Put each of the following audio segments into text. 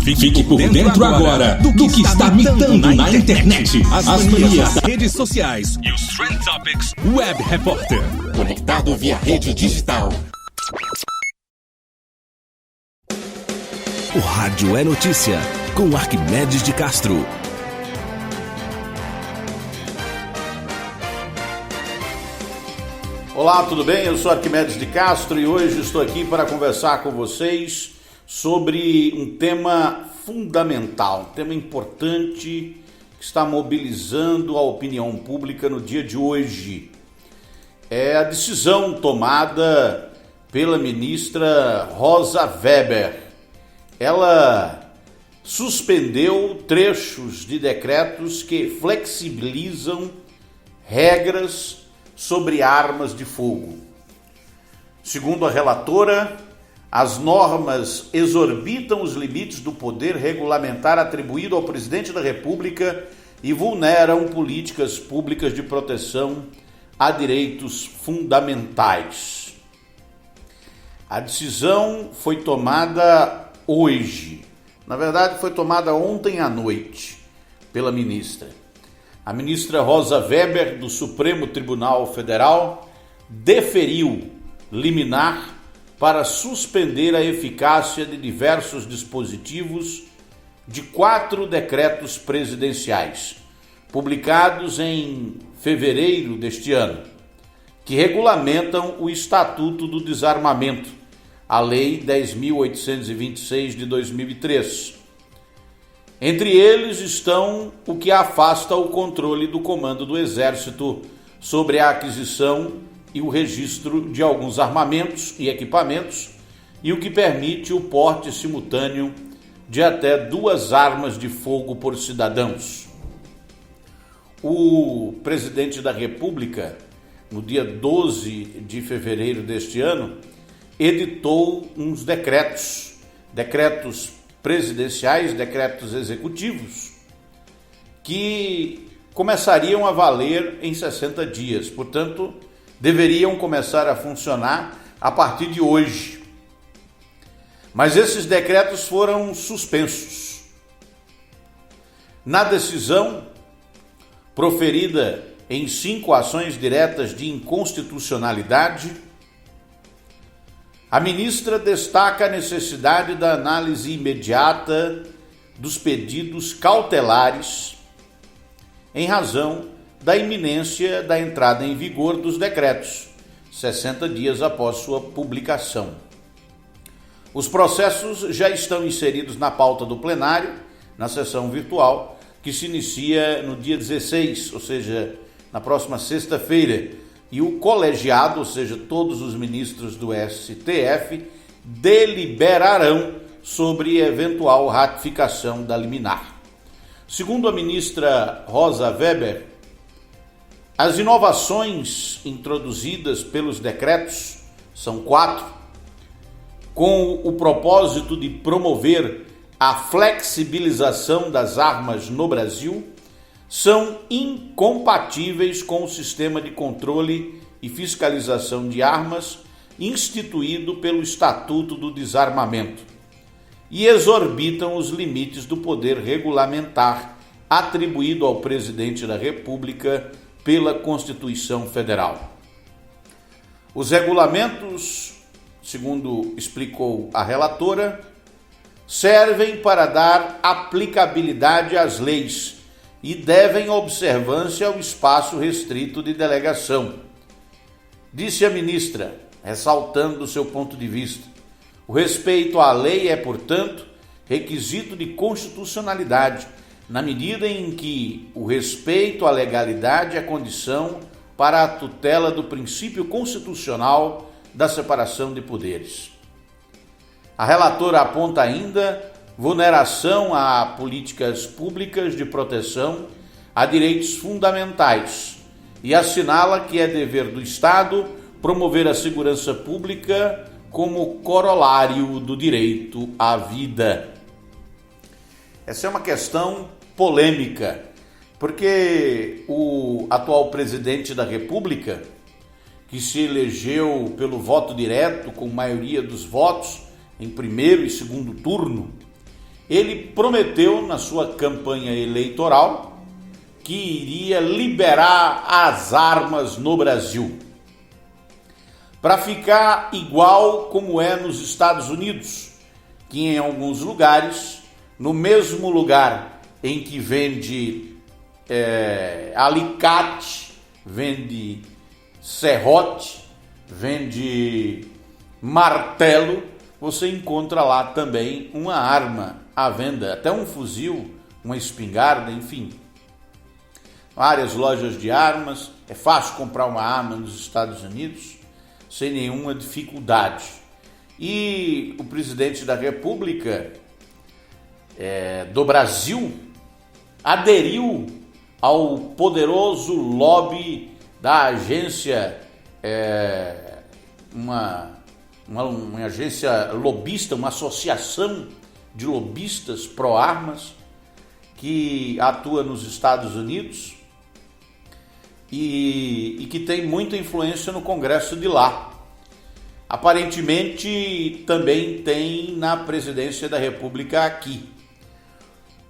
Fique por dentro agora do que está mitando na internet. As manias das redes sociais e os Trend Topics Web Repórter. Conectado via rede digital. O rádio é notícia, com Arquimedes de Castro. Olá, tudo bem? Eu sou Arquimedes de Castro e hoje estou aqui para conversar com vocês sobre um tema fundamental, um tema importante que está mobilizando a opinião pública no dia de hoje. É a decisão tomada pela ministra Rosa Weber. Ela suspendeu trechos de decretos que flexibilizam regras sobre armas de fogo. Segundo a relatora, as normas exorbitam os limites do poder regulamentar atribuído ao presidente da República e vulneram políticas públicas de proteção a direitos fundamentais. A decisão foi tomada hoje. Na verdade, foi tomada ontem à noite pela ministra. A ministra Rosa Weber, do Supremo Tribunal Federal, deferiu liminar para suspender a eficácia de diversos dispositivos de 4 decretos presidenciais, publicados em fevereiro deste ano, que regulamentam o Estatuto do Desarmamento, a Lei 10.826 de 2003. Entre eles estão o que afasta o controle do Comando do Exército sobre a aquisição e o registro de alguns armamentos e equipamentos e o que permite o porte simultâneo de até 2 armas de fogo por cidadãos. O presidente da República, no dia 12 de fevereiro deste ano, editou uns decretos presidenciais, decretos executivos, que começariam a valer em 60 dias. Portanto, deveriam começar a funcionar a partir de hoje. Mas esses decretos foram suspensos. Na decisão, proferida em 5 ações diretas de inconstitucionalidade, a ministra destaca a necessidade da análise imediata dos pedidos cautelares em razão da iminência da entrada em vigor dos decretos, 60 dias após sua publicação. Os processos já estão inseridos na pauta do plenário, na sessão virtual, que se inicia no dia 16, ou seja, na próxima sexta-feira, e o colegiado, ou seja, todos os ministros do STF, deliberarão sobre eventual ratificação da liminar. Segundo a ministra Rosa Weber, as inovações introduzidas pelos decretos, são 4, com o propósito de promover a flexibilização das armas no Brasil, são incompatíveis com o sistema de controle e fiscalização de armas instituído pelo Estatuto do Desarmamento e exorbitam os limites do poder regulamentar atribuído ao presidente da República pela Constituição Federal. Os regulamentos, segundo explicou a relatora, servem para dar aplicabilidade às leis e devem observância ao espaço restrito de delegação. Disse a ministra, ressaltando o seu ponto de vista: o respeito à lei é, portanto, requisito de constitucionalidade, na medida em que o respeito à legalidade é condição para a tutela do princípio constitucional da separação de poderes. A relatora aponta ainda vulneração a políticas públicas de proteção a direitos fundamentais e assinala que é dever do Estado promover a segurança pública como corolário do direito à vida. Essa é uma questão polêmica, porque o atual presidente da República, que se elegeu pelo voto direto com maioria dos votos em primeiro e segundo turno, ele prometeu na sua campanha eleitoral que iria liberar as armas no Brasil, para ficar igual como é nos Estados Unidos, que em alguns lugares, no mesmo lugar em que vende alicate, vende serrote, vende martelo, você encontra lá também uma arma à venda, até um fuzil, uma espingarda, enfim. Várias lojas de armas, é fácil comprar uma arma nos Estados Unidos sem nenhuma dificuldade. E o presidente da República do Brasil aderiu ao poderoso lobby da agência, uma agência lobista, uma associação de lobistas pró-armas que atua nos Estados Unidos e que tem muita influência no Congresso de lá. Aparentemente também tem na presidência da República aqui.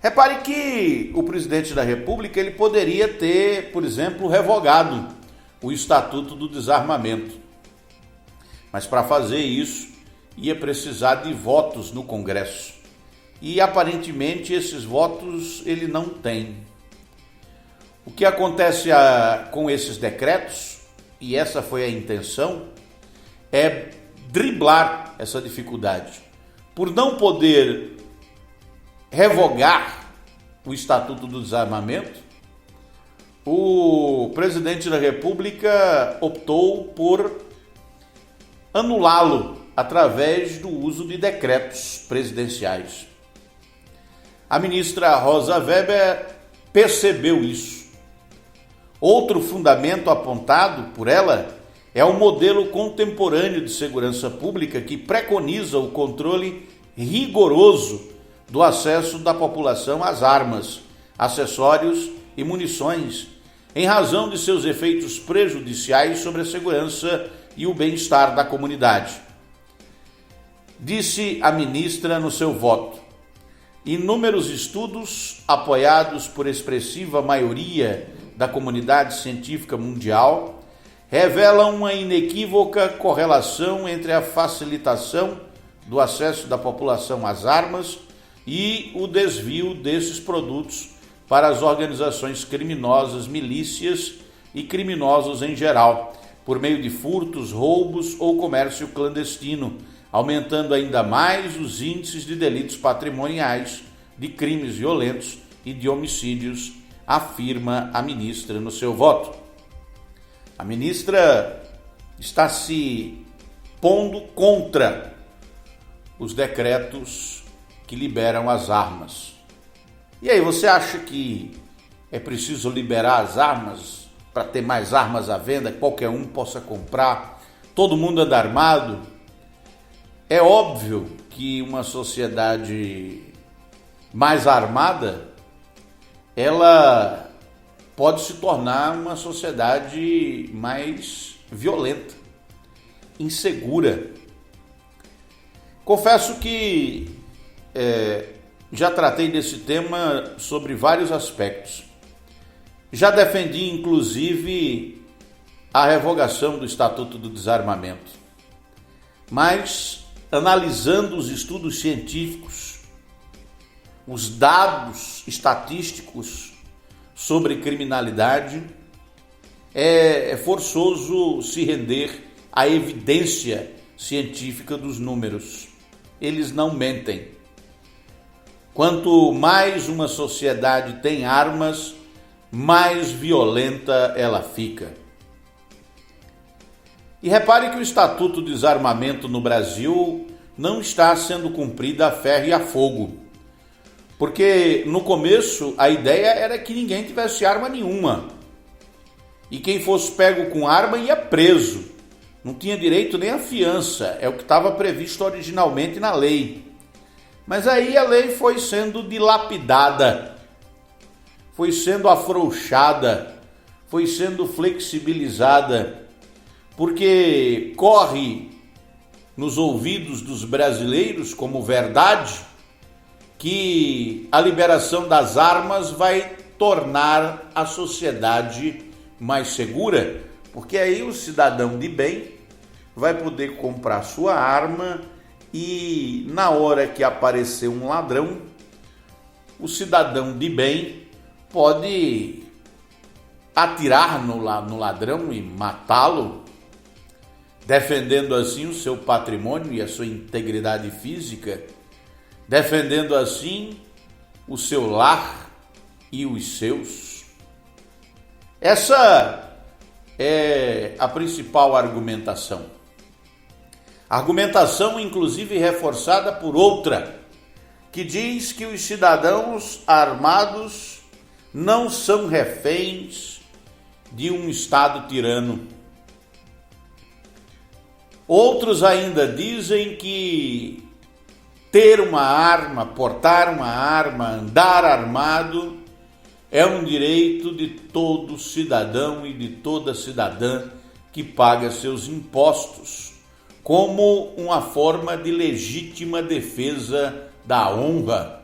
Repare que o presidente da República ele poderia ter, por exemplo, revogado o Estatuto do Desarmamento. Mas para fazer isso ia precisar de votos no Congresso. E aparentemente esses votos ele não tem. O que acontece com esses decretos, e essa foi a intenção, é driblar essa dificuldade. Por não poder revogar o Estatuto do Desarmamento, o presidente da República optou por anulá-lo através do uso de decretos presidenciais. A ministra Rosa Weber percebeu isso. Outro fundamento apontado por ela é o modelo contemporâneo de segurança pública que preconiza o controle rigoroso do acesso da população às armas, acessórios e munições, em razão de seus efeitos prejudiciais sobre a segurança e o bem-estar da comunidade. Disse a ministra no seu voto: inúmeros estudos, apoiados por expressiva maioria da comunidade científica mundial, revelam uma inequívoca correlação entre a facilitação do acesso da população às armas e o desvio desses produtos para as organizações criminosas, milícias e criminosos em geral, por meio de furtos, roubos ou comércio clandestino, aumentando ainda mais os índices de delitos patrimoniais, de crimes violentos e de homicídios, afirma a ministra no seu voto. A ministra está se pondo contra os decretos que liberam as armas. E aí, você acha que é preciso liberar as armas para ter mais armas à venda, que qualquer um possa comprar, todo mundo anda armado? É óbvio que uma sociedade mais armada, ela pode se tornar uma sociedade mais violenta, insegura. Confesso que já tratei desse tema sobre vários aspectos. Já defendi, inclusive, a revogação do Estatuto do Desarmamento. Mas, analisando os estudos científicos, os dados estatísticos sobre criminalidade, é forçoso se render à evidência científica dos números. Eles não mentem. Quanto mais uma sociedade tem armas, mais violenta ela fica. E repare que o Estatuto de Desarmamento no Brasil não está sendo cumprido a ferro e a fogo. Porque no começo a ideia era que ninguém tivesse arma nenhuma. E quem fosse pego com arma ia preso. Não tinha direito nem à fiança. É o que estava previsto originalmente na lei. Mas aí a lei foi sendo dilapidada, foi sendo afrouxada, foi sendo flexibilizada, porque corre nos ouvidos dos brasileiros como verdade que a liberação das armas vai tornar a sociedade mais segura, porque aí o cidadão de bem vai poder comprar sua arma e na hora que aparecer um ladrão, o cidadão de bem pode atirar no ladrão e matá-lo, defendendo assim o seu patrimônio e a sua integridade física, defendendo assim o seu lar e os seus. Essa é a principal argumentação. Argumentação, inclusive, reforçada por outra, que diz que os cidadãos armados não são reféns de um Estado tirano. Outros ainda dizem que ter uma arma, portar uma arma, andar armado é um direito de todo cidadão e de toda cidadã que paga seus impostos, como uma forma de legítima defesa da honra,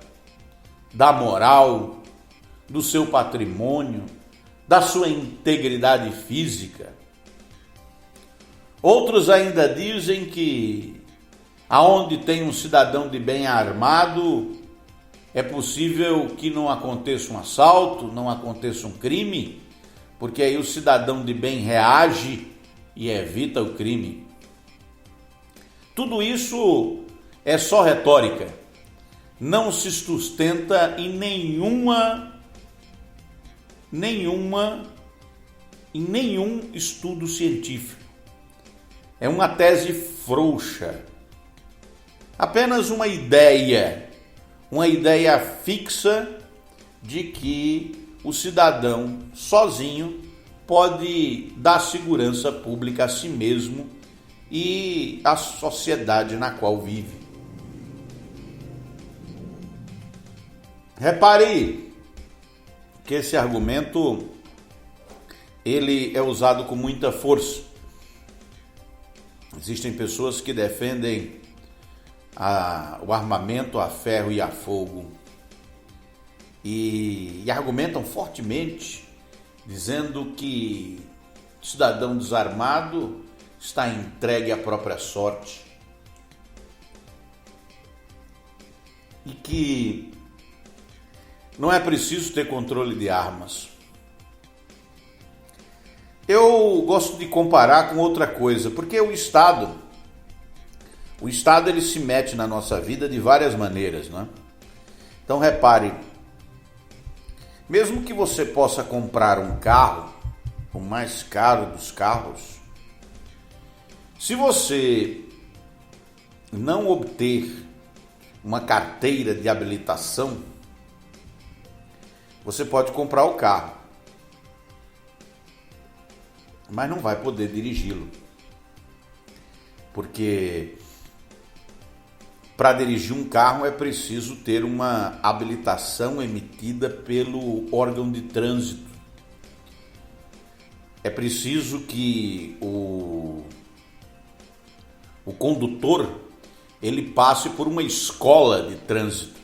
da moral, do seu patrimônio, da sua integridade física. Outros ainda dizem que aonde tem um cidadão de bem armado, é possível que não aconteça um assalto, não aconteça um crime, porque aí o cidadão de bem reage e evita o crime. Tudo isso é só retórica, não se sustenta em nenhum estudo científico. É uma tese frouxa, apenas uma ideia fixa de que o cidadão sozinho pode dar segurança pública a si mesmo e à sociedade na qual vive. Repare que esse argumento ele é usado com muita força. Existem pessoas que defendem o armamento a ferro e a fogo e argumentam fortemente, dizendo que o cidadão desarmado está entregue à própria sorte e que não é preciso ter controle de armas. Eu gosto de comparar com outra coisa, porque o Estado ele se mete na nossa vida de várias maneiras, né? Então repare, mesmo que você possa comprar um carro, o mais caro dos carros, se você não obter uma carteira de habilitação, você pode comprar o carro, mas não vai poder dirigi-lo, porque para dirigir um carro é preciso ter uma habilitação emitida pelo órgão de trânsito. É preciso que o condutor ele passe por uma escola de trânsito.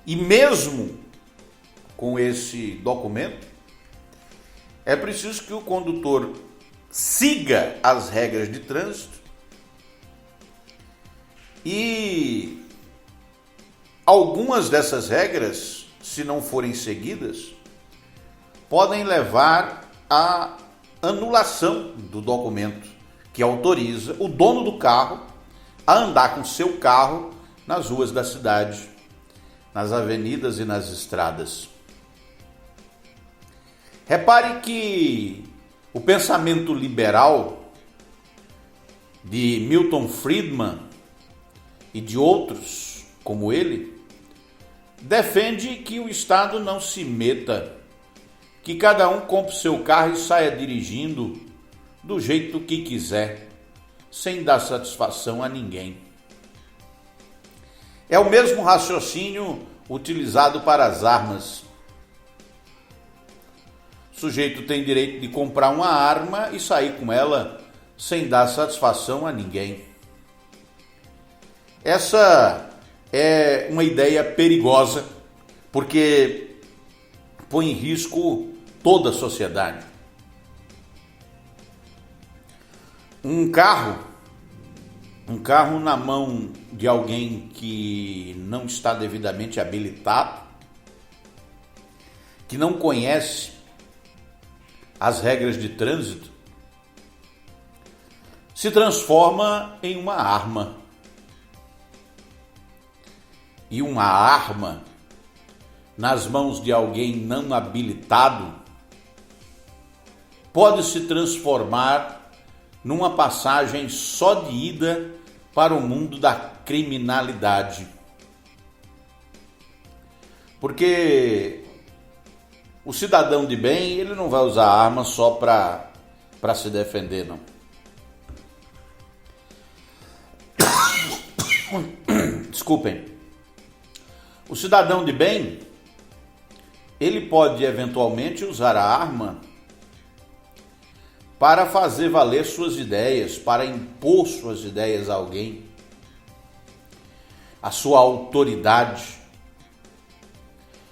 E mesmo com esse documento, é preciso que o condutor siga as regras de trânsito e algumas dessas regras, se não forem seguidas, podem levar à anulação do documento que autoriza o dono do carro a andar com seu carro nas ruas da cidade, nas avenidas e nas estradas. Repare que o pensamento liberal de Milton Friedman e de outros como ele defende que o Estado não se meta, que cada um compre seu carro e saia dirigindo do jeito que quiser, sem dar satisfação a ninguém. É o mesmo raciocínio utilizado para as armas. O sujeito tem direito de comprar uma arma e sair com ela sem dar satisfação a ninguém. Essa é uma ideia perigosa, porque põe em risco toda a sociedade. Um carro na mão de alguém que não está devidamente habilitado, que não conhece as regras de trânsito, se transforma em uma arma. E uma arma nas mãos de alguém não habilitado pode se transformar numa passagem só de ida para o mundo da criminalidade. Porque o cidadão de bem, ele não vai usar arma só para se defender, não. Desculpem. O cidadão de bem, ele pode eventualmente usar a arma para fazer valer suas ideias, para impor suas ideias a alguém, a sua autoridade,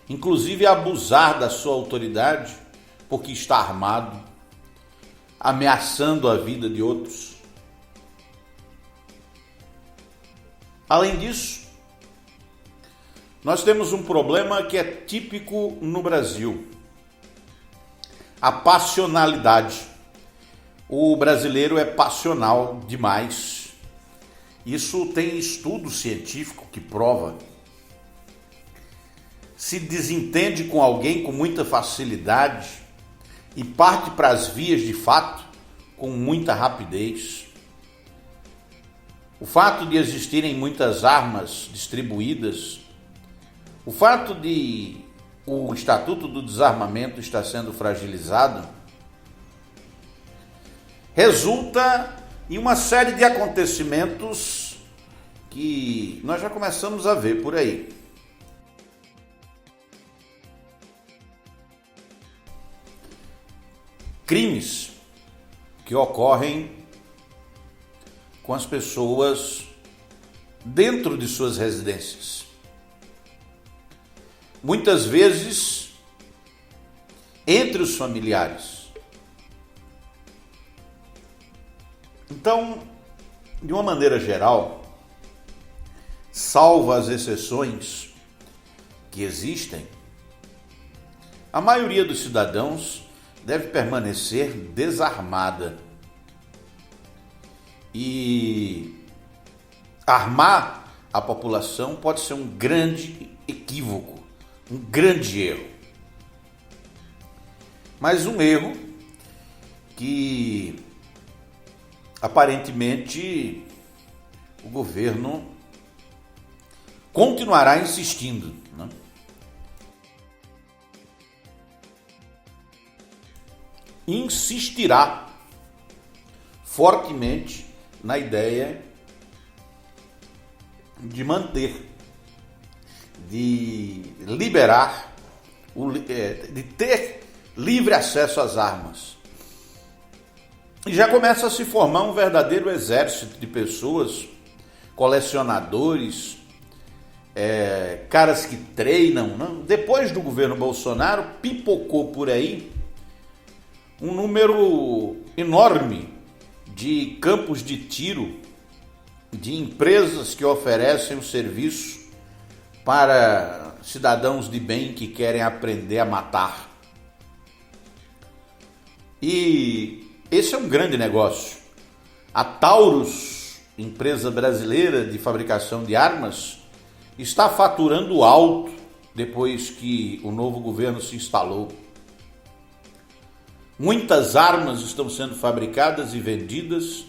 inclusive abusar da sua autoridade porque está armado, ameaçando a vida de outros. Além disso, nós temos um problema que é típico no Brasil: a passionalidade. O brasileiro é passional demais. Isso tem estudo científico que prova. Se desentende com alguém com muita facilidade e parte para as vias de fato com muita rapidez. O fato de existirem muitas armas distribuídas, o fato de o Estatuto do Desarmamento estar sendo fragilizado, resulta em uma série de acontecimentos que nós já começamos a ver por aí. Crimes que ocorrem com as pessoas dentro de suas residências. Muitas vezes entre os familiares. Então, de uma maneira geral, salvo as exceções que existem, a maioria dos cidadãos deve permanecer desarmada. E armar a população pode ser um grande equívoco, um grande erro. Mas um erro que aparentemente o governo continuará insistindo, né? Insistirá fortemente na ideia de manter, de liberar, de ter livre acesso às armas. E já começa a se formar um verdadeiro exército de pessoas, colecionadores, caras que treinam, né? Depois do governo Bolsonaro, pipocou por aí um número enorme de campos de tiro, de empresas que oferecem o serviço para cidadãos de bem que querem aprender a matar. E esse é um grande negócio. A Taurus, empresa brasileira de fabricação de armas, está faturando alto depois que o novo governo se instalou. Muitas armas estão sendo fabricadas e vendidas,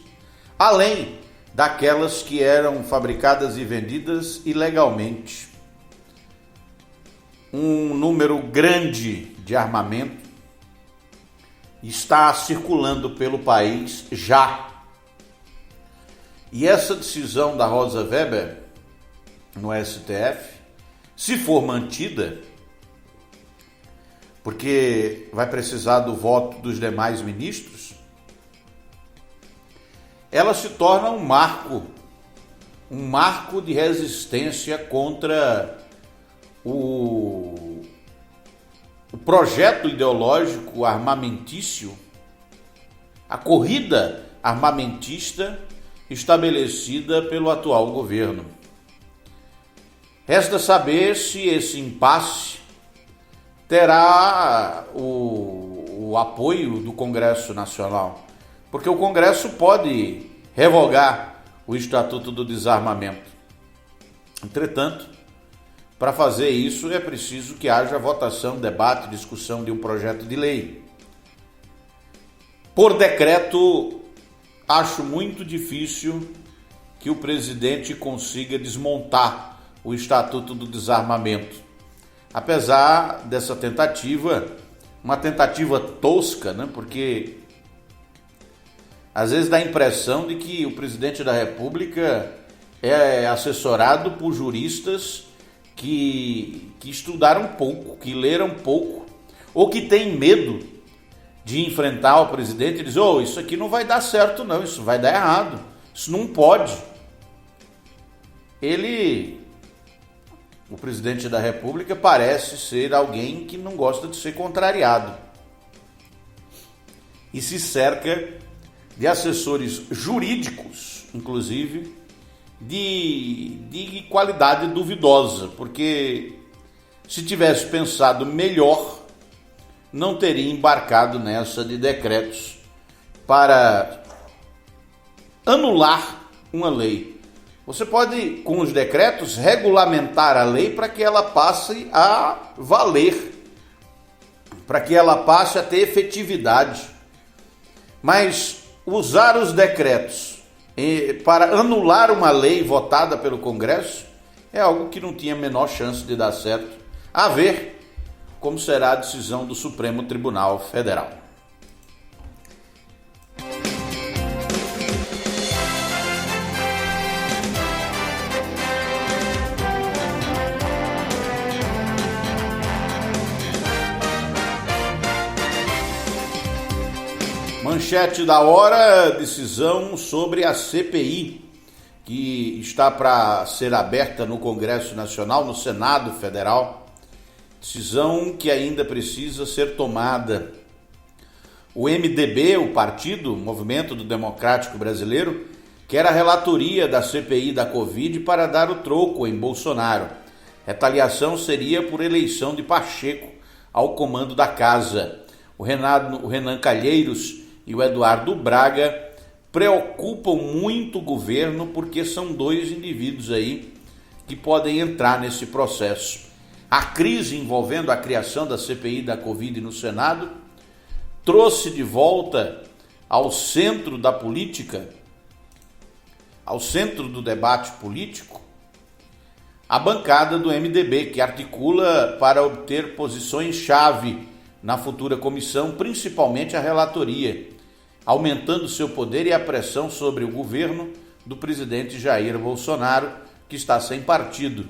além daquelas que eram fabricadas e vendidas ilegalmente. Um número grande de armamento está circulando pelo país já. E essa decisão da Rosa Weber no STF, se for mantida, porque vai precisar do voto dos demais ministros, ela se torna um marco de resistência contra o projeto ideológico armamentício, a corrida armamentista estabelecida pelo atual governo. Resta saber se esse impasse terá o apoio do Congresso Nacional, porque o Congresso pode revogar o Estatuto do Desarmamento. Entretanto, para fazer isso é preciso que haja votação, debate, discussão de um projeto de lei. Por decreto, acho muito difícil que o presidente consiga desmontar o Estatuto do Desarmamento. Apesar dessa tentativa, uma tentativa tosca, né? Porque às vezes dá a impressão de que o presidente da República é assessorado por juristas que estudaram pouco, que leram pouco, ou que têm medo de enfrentar o presidente e dizer: isso aqui não vai dar certo não, isso vai dar errado, isso não pode. O presidente da República parece ser alguém que não gosta de ser contrariado e se cerca de assessores jurídicos, inclusive, de qualidade duvidosa, porque se tivesse pensado melhor, não teria embarcado nessa de decretos para anular uma lei. Você pode, com os decretos, regulamentar a lei para que ela passe a valer, para que ela passe a ter efetividade. Mas usar os decretos para anular uma lei votada pelo Congresso é algo que não tinha a menor chance de dar certo, a ver como será a decisão do Supremo Tribunal Federal. Manchete da hora: decisão sobre a CPI, que está para ser aberta no Congresso Nacional, no Senado Federal. Decisão que ainda precisa ser tomada. O MDB, o partido, Movimento do Democrático Brasileiro, quer a relatoria da CPI da Covid para dar o troco em Bolsonaro. Retaliação seria por eleição de Pacheco ao comando da casa. O Renan Calheiros e o Eduardo Braga preocupam muito o governo porque são dois indivíduos aí que podem entrar nesse processo. A crise envolvendo a criação da CPI da Covid no Senado trouxe de volta ao centro da política, ao centro do debate político, a bancada do MDB, que articula para obter posições-chave na futura comissão, principalmente a relatoria, aumentando seu poder e a pressão sobre o governo do presidente Jair Bolsonaro, que está sem partido.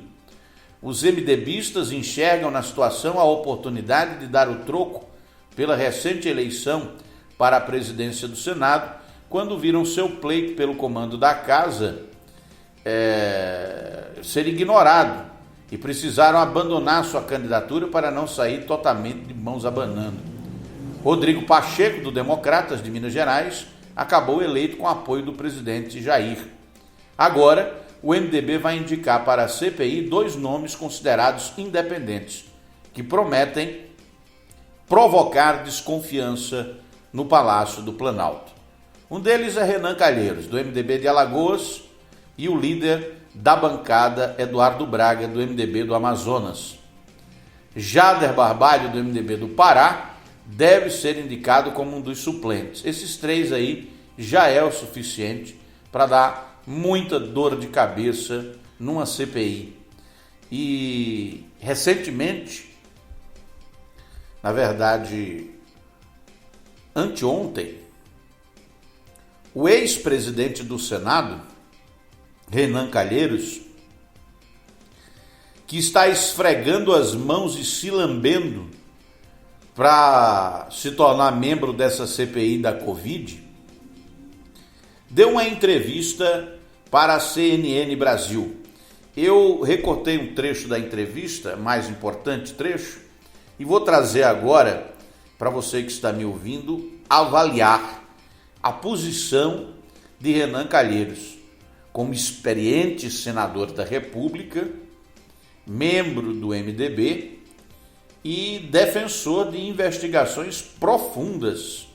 Os MDBistas enxergam na situação a oportunidade de dar o troco pela recente eleição para a presidência do Senado, quando viram seu pleito pelo comando da casa ser ignorado e precisaram abandonar sua candidatura para não sair totalmente de mãos abanando. Rodrigo Pacheco, do Democratas de Minas Gerais, acabou eleito com apoio do presidente Jair. Agora, o MDB vai indicar para a CPI dois nomes considerados independentes, que prometem provocar desconfiança no Palácio do Planalto. Um deles é Renan Calheiros, do MDB de Alagoas, e o líder da bancada, Eduardo Braga, do MDB do Amazonas. Jader Barbalho, do MDB do Pará, deve ser indicado como um dos suplentes. Esses três aí já é o suficiente para dar muita dor de cabeça numa CPI. E recentemente, na verdade, anteontem, o ex-presidente do Senado, Renan Calheiros, que está esfregando as mãos e se lambendo para se tornar membro dessa CPI da Covid, deu uma entrevista para a CNN Brasil. Eu recortei um trecho da entrevista, mais importante trecho, e vou trazer agora para você que está me ouvindo avaliar a posição de Renan Calheiros, como experiente senador da República, membro do MDB e defensor de investigações profundas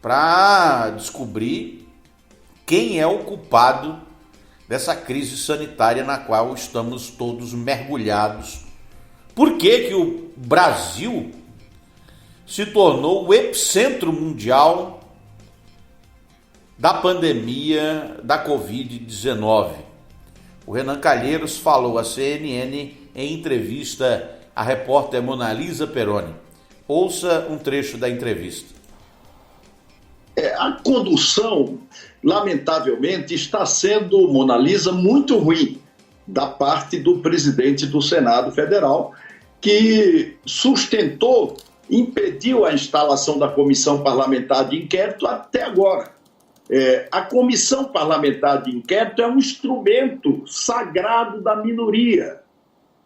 para descobrir quem é o culpado dessa crise sanitária na qual estamos todos mergulhados. Por que o Brasil se tornou o epicentro mundial da pandemia da Covid-19? O Renan Calheiros falou à CNN em entrevista à repórter Monalisa Peroni. Ouça um trecho da entrevista. A condução, lamentavelmente, está sendo, Monalisa, muito ruim da parte do presidente do Senado Federal, que sustentou, impediu a instalação da comissão parlamentar de inquérito até agora. A comissão parlamentar de inquérito é um instrumento sagrado da minoria.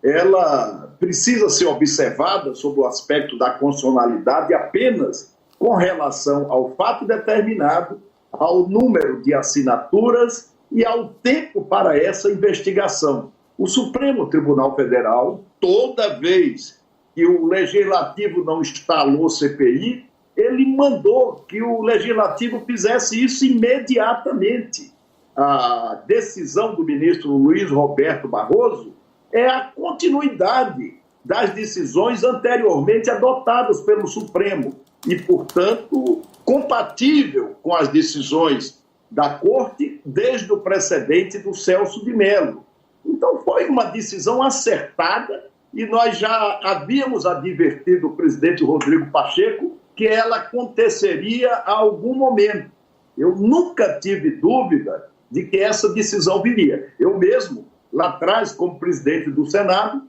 Ela precisa ser observada sob o aspecto da constitucionalidade apenas com relação ao fato determinado, ao número de assinaturas e ao tempo para essa investigação. O Supremo Tribunal Federal, toda vez que o Legislativo não instalou CPI, ele mandou que o Legislativo fizesse isso imediatamente. A decisão do ministro Luiz Roberto Barroso é a continuidade das decisões anteriormente adotadas pelo Supremo e, portanto, compatível com as decisões da Corte desde o precedente do Celso de Mello. Então, foi uma decisão acertada e nós já havíamos advertido o presidente Rodrigo Pacheco que ela aconteceria a algum momento. Eu nunca tive dúvida de que essa decisão viria. Eu mesmo, lá atrás, como presidente do Senado,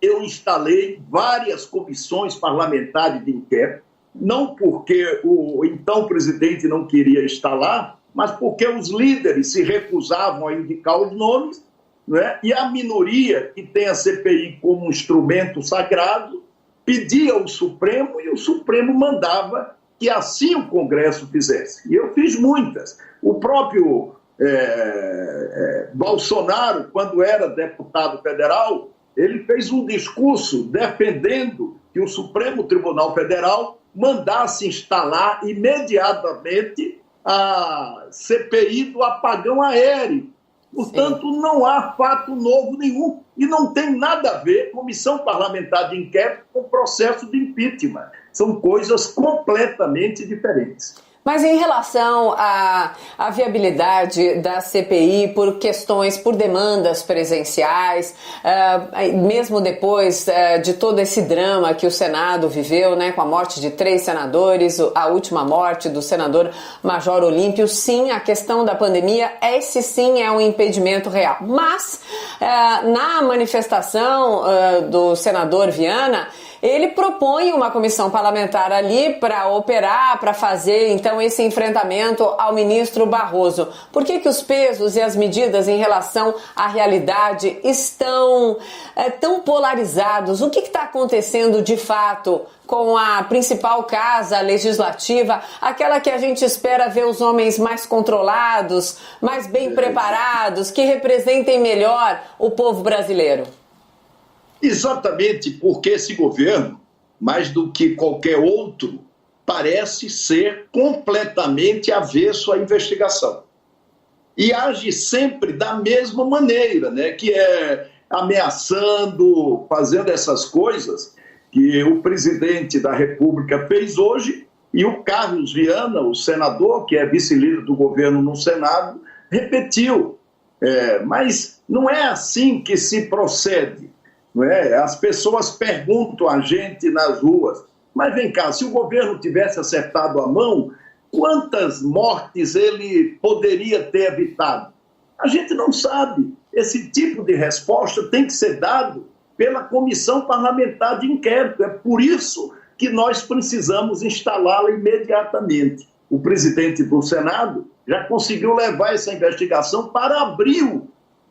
eu instalei várias comissões parlamentares de inquérito, não porque o então presidente não queria instalar, mas porque os líderes se recusavam a indicar os nomes, né? E a minoria, que tem a CPI como um instrumento sagrado, pedia ao Supremo e o Supremo mandava que assim o Congresso fizesse. E eu fiz muitas. O próprio Bolsonaro, quando era deputado federal, ele fez um discurso defendendo que o Supremo Tribunal Federal mandasse instalar imediatamente a CPI do apagão aéreo. Portanto, não há fato novo nenhum e não tem nada a ver comissão parlamentar de inquérito com processo de impeachment. São coisas completamente diferentes. Mas em relação à viabilidade da CPI por questões, por demandas presenciais, mesmo depois de todo esse drama que o Senado viveu, né, com a morte de 3 senadores, a última morte do senador Major Olímpio, sim, a questão da pandemia, esse sim é um impedimento real. Mas na manifestação do senador Viana, ele propõe uma comissão parlamentar ali para operar, para fazer, então, esse enfrentamento ao ministro Barroso. Por que os pesos e as medidas em relação à realidade estão tão polarizados? O que está acontecendo de fato com a principal casa legislativa, aquela que a gente espera ver os homens mais controlados, mais bem preparados, que representem melhor o povo brasileiro? Exatamente porque esse governo, mais do que qualquer outro, parece ser completamente avesso à investigação. E age sempre da mesma maneira, né? Que é ameaçando, fazendo essas coisas que o presidente da República fez hoje e o Carlos Viana, o senador, que é vice-líder do governo no Senado, repetiu. Mas não é assim que se procede. Não é? As pessoas perguntam a gente nas ruas, mas vem cá, se o governo tivesse acertado a mão, quantas mortes ele poderia ter evitado? A gente não sabe. Esse tipo de resposta tem que ser dado pela comissão parlamentar de inquérito. É por isso que nós precisamos instalá-la imediatamente. O presidente do Senado já conseguiu levar essa investigação para abril.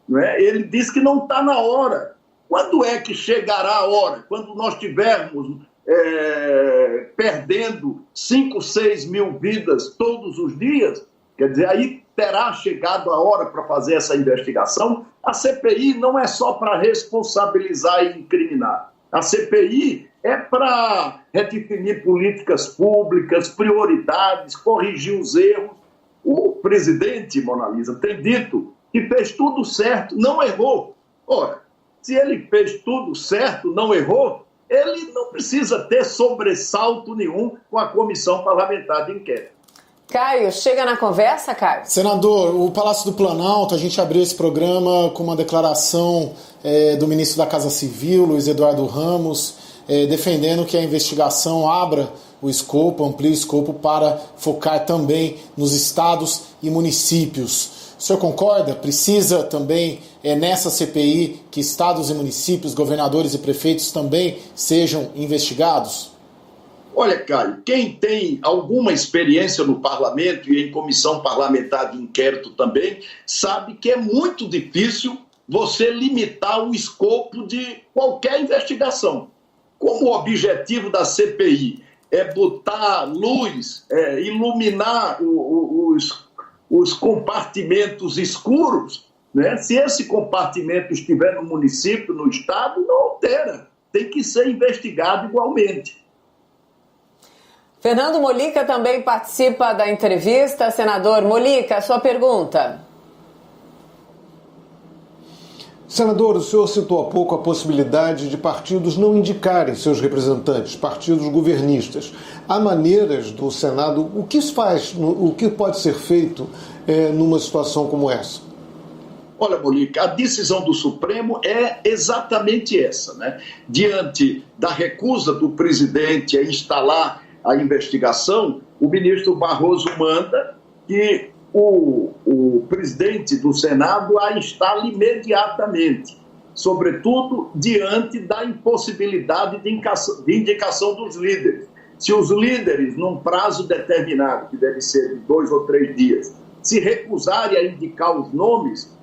Não é? Ele diz que não está na hora. Quando é que chegará a hora? Quando nós tivermos perdendo 5, 6 mil vidas todos os dias, quer dizer, aí terá chegado a hora para fazer essa investigação. A CPI não é só para responsabilizar e incriminar. A CPI é para redefinir políticas públicas, prioridades, corrigir os erros. O presidente, Mona Lisa, tem dito que fez tudo certo, não errou. Ora, se ele fez tudo certo, não errou, ele não precisa ter sobressalto nenhum com a comissão parlamentar de inquérito. Caio, chega na conversa, Caio? Senador, o Palácio do Planalto, a gente abriu esse programa com uma declaração do ministro da Casa Civil, Luiz Eduardo Ramos, defendendo que a investigação abra o escopo, amplie o escopo para focar também nos estados e municípios. O senhor concorda? Precisa também, nessa CPI, que estados e municípios, governadores e prefeitos também sejam investigados? Olha, Caio, quem tem alguma experiência no parlamento e em comissão parlamentar de inquérito também, sabe que é muito difícil você limitar o escopo de qualquer investigação. Como o objetivo da CPI é botar luz, iluminar os compartimentos escuros, né? Se esse compartimento estiver no município, no estado, não altera. Tem que ser investigado igualmente. Fernando Molica também participa da entrevista. Senador Molica, sua pergunta. Senador, o senhor citou há pouco a possibilidade de partidos não indicarem seus representantes, partidos governistas. Há maneiras do Senado, o que isso faz, o que pode ser feito numa situação como essa? Olha, Molica, a decisão do Supremo é exatamente essa, né? Diante da recusa do presidente a instalar a investigação, o ministro Barroso manda que o presidente do Senado a instale imediatamente, sobretudo diante da impossibilidade de indicação dos líderes. Se os líderes, num prazo determinado, que deve ser de 2 ou 3 dias, se recusarem a indicar os nomes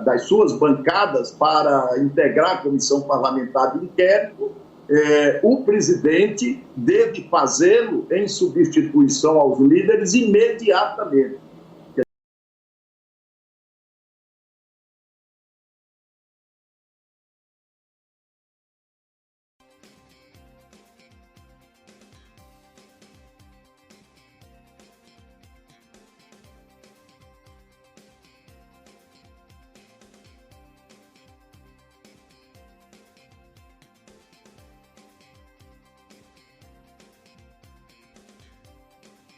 das suas bancadas para integrar a comissão parlamentar de inquérito, o presidente deve fazê-lo em substituição aos líderes imediatamente.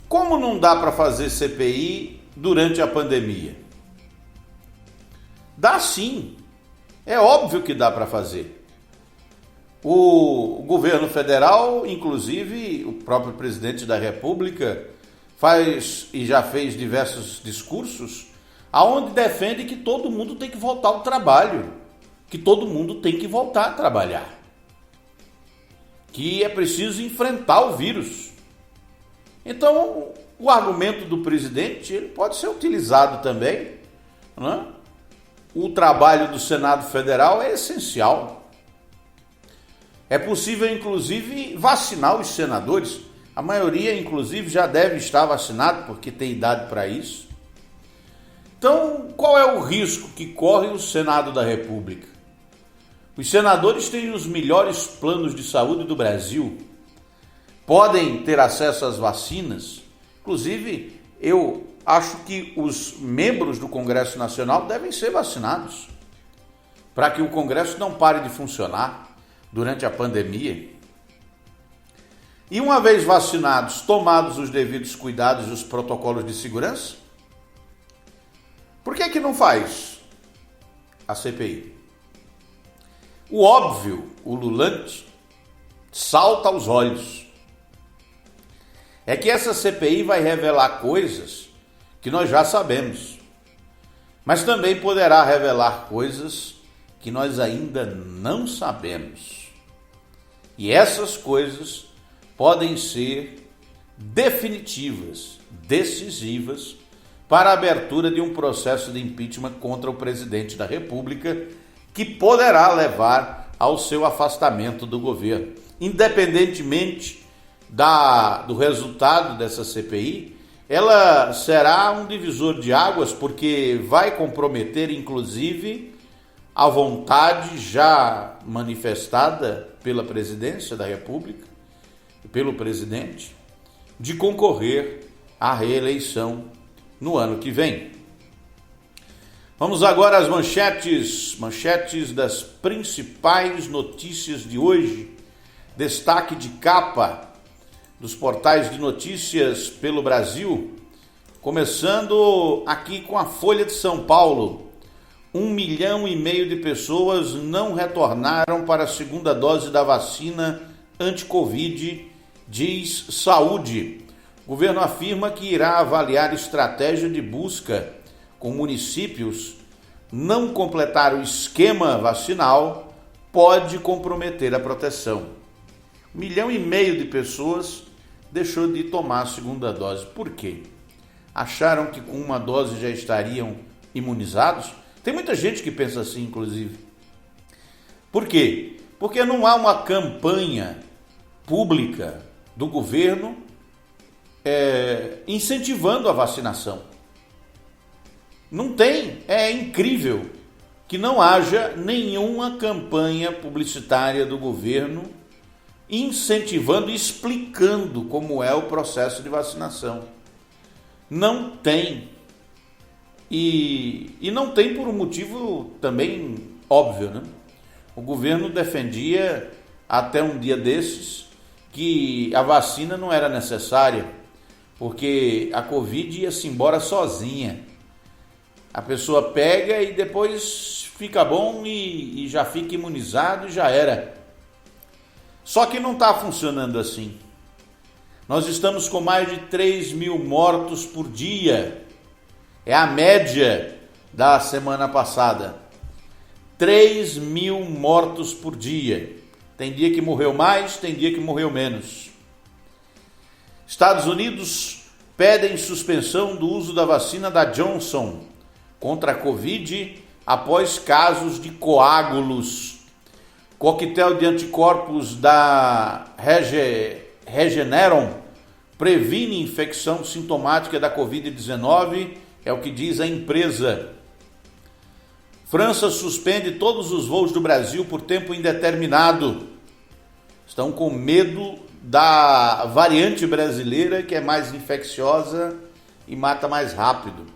Como não dá para fazer CPI durante a pandemia? Dá sim. É óbvio que dá para fazer. O governo federal, inclusive o próprio presidente da República, faz e já fez diversos discursos aonde defende que todo mundo tem que voltar ao trabalho, que todo mundo tem que voltar a trabalhar, que é preciso enfrentar o vírus. Então, o argumento do presidente ele pode ser utilizado também, né? O trabalho do Senado Federal é essencial. É possível, inclusive, vacinar os senadores. A maioria, inclusive, já deve estar vacinado, porque tem idade para isso. Então, qual é o risco que corre o Senado da República? Os senadores têm os melhores planos de saúde do Brasil. Podem ter acesso às vacinas. Inclusive, eu acho que os membros do Congresso Nacional devem ser vacinados, para que o Congresso não pare de funcionar durante a pandemia. E uma vez vacinados, tomados os devidos cuidados e os protocolos de segurança, por que não faz a CPI? O óbvio, o ululante, salta aos olhos. É que essa CPI vai revelar coisas que nós já sabemos, mas também poderá revelar coisas que nós ainda não sabemos. E essas coisas podem ser definitivas, decisivas para a abertura de um processo de impeachment contra o presidente da República, que poderá levar ao seu afastamento do governo. Independentemente do resultado dessa CPI, ela será um divisor de águas, porque vai comprometer, inclusive, a vontade já manifestada pela presidência da República e pelo presidente de concorrer à reeleição no ano que vem. Vamos agora às manchetes das principais notícias de hoje. Destaque de capa dos portais de notícias pelo Brasil, começando aqui com a Folha de São Paulo. 1,5 milhão de pessoas não retornaram para a segunda dose da vacina anti-Covid, diz Saúde. O governo afirma que irá avaliar estratégia de busca com municípios. Não completar o esquema vacinal pode comprometer a proteção. 1,5 milhão de pessoas deixou de tomar a segunda dose. Por quê? Acharam que com uma dose já estariam imunizados? Tem muita gente que pensa assim, inclusive. Por quê? Porque não há uma campanha pública do governo incentivando a vacinação. Não tem. É incrível que não haja nenhuma campanha publicitária do governo incentivando e explicando como é o processo de vacinação. Não tem. E não tem por um motivo também óbvio, né? O governo defendia até um dia desses que a vacina não era necessária, porque a Covid ia-se embora sozinha. A pessoa pega e depois fica bom e já fica imunizado e já era. Só que não está funcionando assim. Nós estamos com mais de 3 mil mortos por dia. É a média da semana passada. 3 mil mortos por dia. Tem dia que morreu mais, tem dia que morreu menos. Estados Unidos pedem suspensão do uso da vacina da Johnson contra a Covid após casos de coágulos. Coquetel de anticorpos da Regeneron previne infecção sintomática da Covid-19, é o que diz a empresa. França suspende todos os voos do Brasil por tempo indeterminado. Estão com medo da variante brasileira, que é mais infecciosa e mata mais rápido.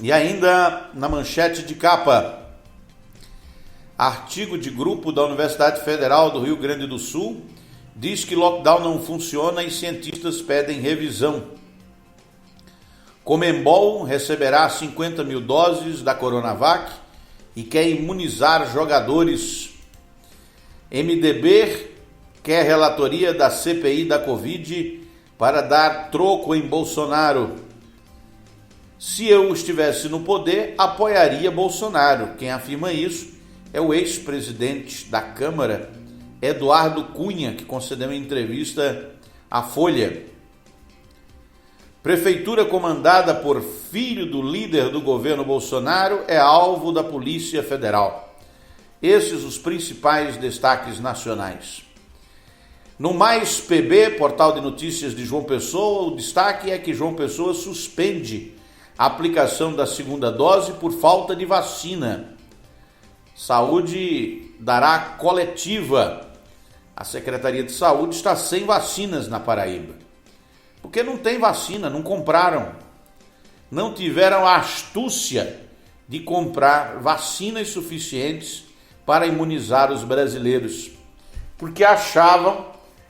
E ainda na manchete de capa, artigo de grupo da Universidade Federal do Rio Grande do Sul diz que lockdown não funciona e cientistas pedem revisão. Conmebol receberá 50 mil doses da Coronavac e quer imunizar jogadores. MDB quer relatoria da CPI da Covid para dar troco em Bolsonaro. Se eu estivesse no poder, apoiaria Bolsonaro. Quem afirma isso é o ex-presidente da Câmara, Eduardo Cunha, que concedeu uma entrevista à Folha. Prefeitura comandada por filho do líder do governo Bolsonaro é alvo da Polícia Federal. Esses os principais destaques nacionais. No Mais PB, portal de notícias de João Pessoa, o destaque é que João Pessoa suspende a aplicação da segunda dose por falta de vacina. Saúde dará coletiva. A Secretaria de Saúde está sem vacinas na Paraíba. Porque não tem vacina, não compraram. Não tiveram a astúcia de comprar vacinas suficientes para imunizar os brasileiros. Porque achavam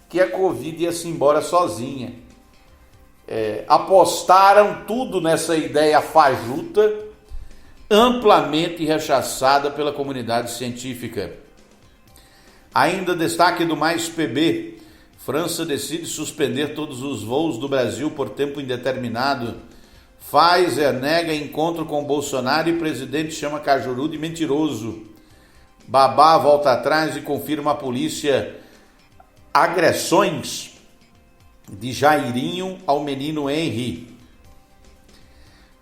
que a Covid ia-se embora sozinha. Apostaram tudo nessa ideia fajuta, amplamente rechaçada pela comunidade científica. Ainda destaque do Mais PB. França decide suspender todos os voos do Brasil por tempo indeterminado. Pfizer nega encontro com Bolsonaro e presidente chama Cajuru de mentiroso. Babá volta atrás e confirma a polícia agressões de Jairinho ao menino Henry.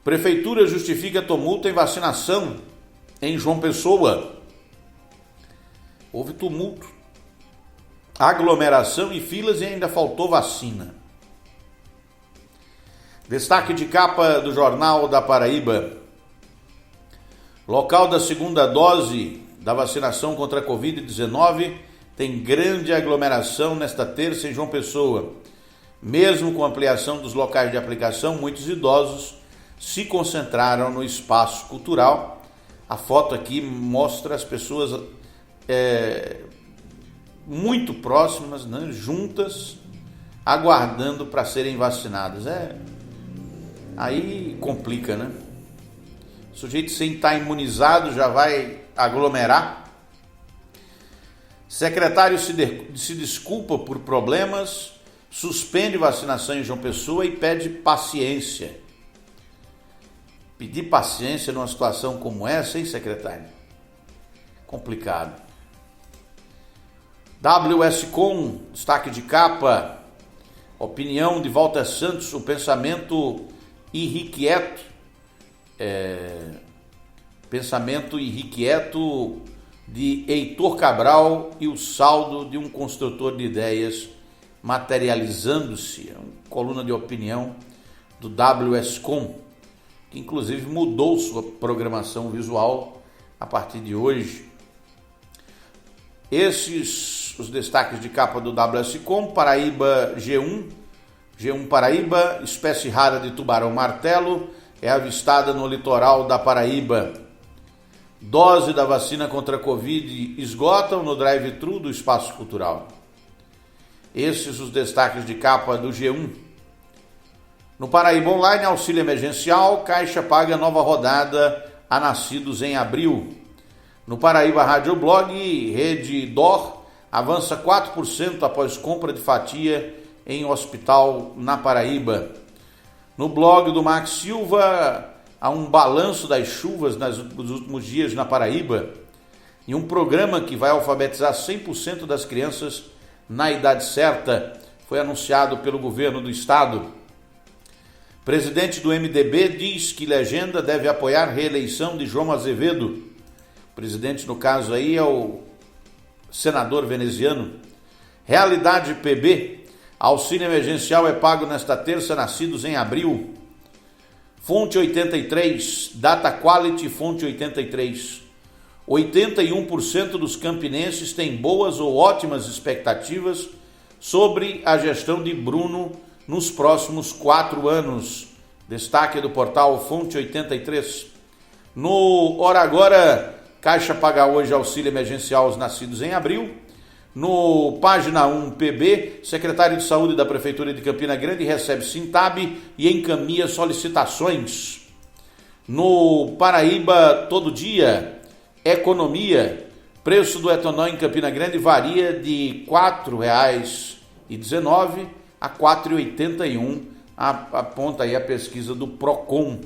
Prefeitura justifica tumulto em vacinação em João Pessoa. Houve tumulto, aglomeração e filas e ainda faltou vacina. Destaque de capa do Jornal da Paraíba. Local da segunda dose da vacinação contra a Covid-19 tem grande aglomeração nesta terça em João Pessoa. Mesmo com ampliação dos locais de aplicação, muitos idosos se concentraram no espaço cultural. A foto aqui mostra as pessoas muito próximas, né, juntas, aguardando para serem vacinadas. Aí complica, né? O sujeito sem estar imunizado já vai aglomerar. Secretário se desculpa por problemas, suspende vacinação em João Pessoa e pede paciência. Pedir paciência numa situação como essa, hein, secretário? Complicado. WSCom, destaque de capa. Opinião de Walter Santos, o pensamento irrequieto. Pensamento irrequieto de Heitor Cabral e o saldo de um construtor de ideias materializando-se. É uma coluna de opinião do WSCom, que inclusive mudou sua programação visual a partir de hoje. Esses os destaques de capa do WSCom. Paraíba G1 Paraíba, espécie rara de tubarão-martelo, é avistada no litoral da Paraíba. Dose da vacina contra a Covid esgotam no drive-thru do espaço cultural. Esses os destaques de capa do G1. No Paraíba Online, auxílio emergencial, Caixa paga nova rodada a nascidos em abril. No Paraíba Rádio Blog, Rede DOR avança 4% após compra de fatia em hospital na Paraíba. No blog do Max Silva, há um balanço das chuvas nos últimos dias na Paraíba e um programa que vai alfabetizar 100% das crianças na idade certa foi anunciado pelo governo do estado. Presidente do MDB diz que legenda deve apoiar reeleição de João Azevedo. O presidente, no caso aí, é o senador veneziano. Realidade PB. Auxílio emergencial é pago nesta terça, nascidos em abril. Fonte 83, Data Quality, Fonte 83. 81% dos campinenses têm boas ou ótimas expectativas sobre a gestão de Bruno nos próximos 4 anos. Destaque do portal Fonte 83. No Hora Agora, Caixa paga hoje auxílio emergencial aos nascidos em abril. No Página 1 PB, secretário de Saúde da Prefeitura de Campina Grande recebe Sintab e encaminha solicitações. No Paraíba Todo Dia, Economia, preço do etanol em Campina Grande varia de R$ 4,19 a R$ 4,81, aponta aí a pesquisa do Procon.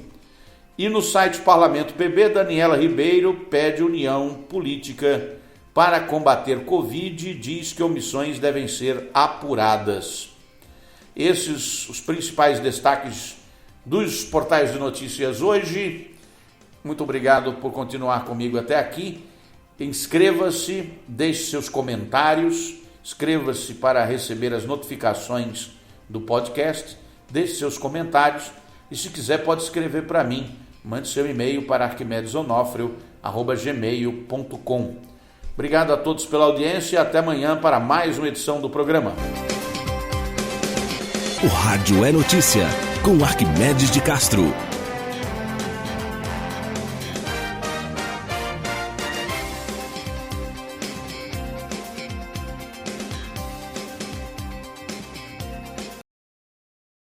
E no site Parlamento PB, Daniela Ribeiro pede união política para combater Covid, diz que omissões devem ser apuradas. Esses os principais destaques dos portais de notícias hoje. Muito obrigado por continuar comigo até aqui. Inscreva-se, deixe seus comentários, inscreva-se para receber as notificações do podcast, deixe seus comentários e se quiser pode escrever para mim. Mande seu e-mail para arquimedesonofrio@gmail.com. Obrigado a todos pela audiência e até amanhã para mais uma edição do programa. O Rádio é Notícia, com Arquimedes de Castro.